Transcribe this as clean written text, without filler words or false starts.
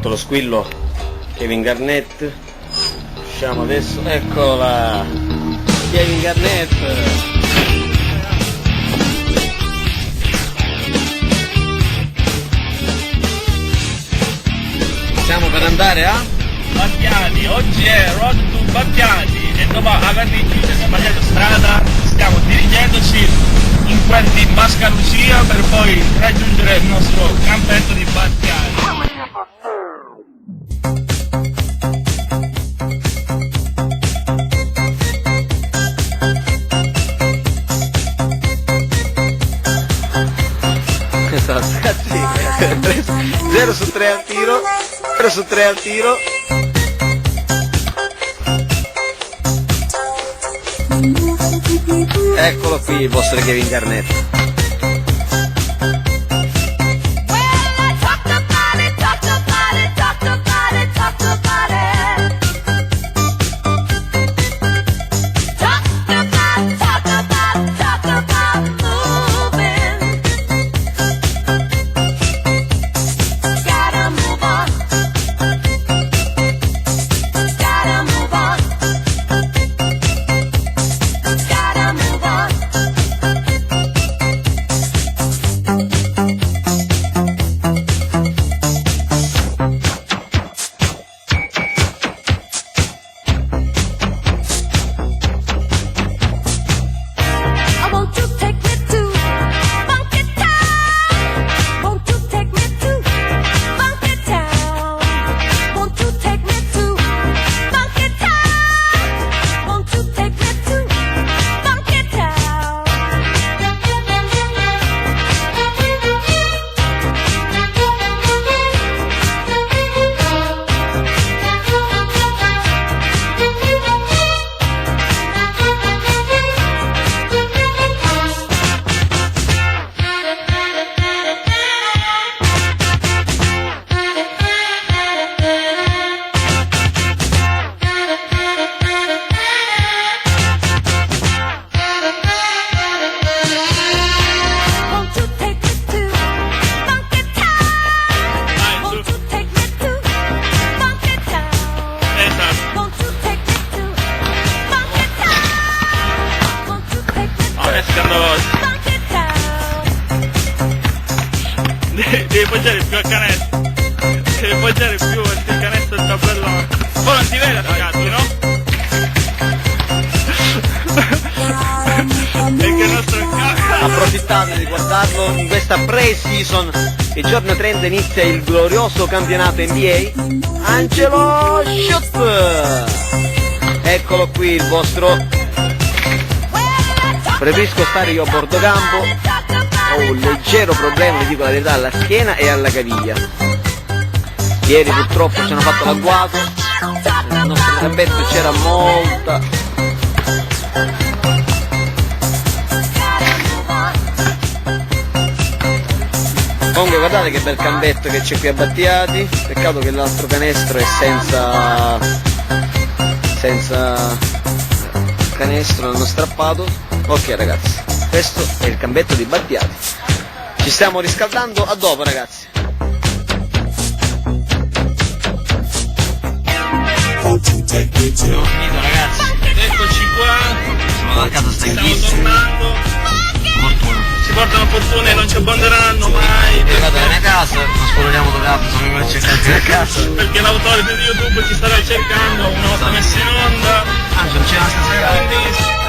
fatto lo squillo Kevin Garnett. Usciamo adesso, eccola Kevin Garnett. Stiamo per andare a Battiati, oggi è Road to Battiati e dopo aver sbagliato strada stiamo dirigendoci in quel di Mascalucia per poi raggiungere il nostro campetto di Battiati. Ragazzi, 0 su 3 al tiro, 0 su 3 al tiro. Eccolo qui il vostro Kevin Garnett. Devi poggiare più al canestro, devi poggiare più perché il canestro sta bello. Poi non ti vede ragazzi, no? Perché il nostro Approfittate di guardarlo in questa pre-season. Il giorno 30 inizia il glorioso campionato NBA. Angelo Shot! Eccolo qui il vostro. Preferisco stare io a bordo campo. Ho un leggero problema, vi dico la verità, alla schiena e alla caviglia. Ieri purtroppo ci hanno fatto l'agguato. Nel nostro campetto c'era molta. Comunque guardate che bel campetto che c'è qui a Battiati. Peccato che l'altro canestro è senza canestro, l'hanno strappato. Ok ragazzi, questo è il campetto di Battiati. Ci stiamo riscaldando, a dopo ragazzi. Abbiamo finito ragazzi, eccoci qua, Sono a casa stiamo stanchissimo. tornando, Fortuna. ci portano fortuna e non ci abbandoneranno mai. È arrivato alla mia casa, non spoileriamo dove abito, sono venuto a cercarti a casa. Perché l'autore di YouTube ci starà cercando una volta messa in onda. Anzi, non c'è una stasera. Quindi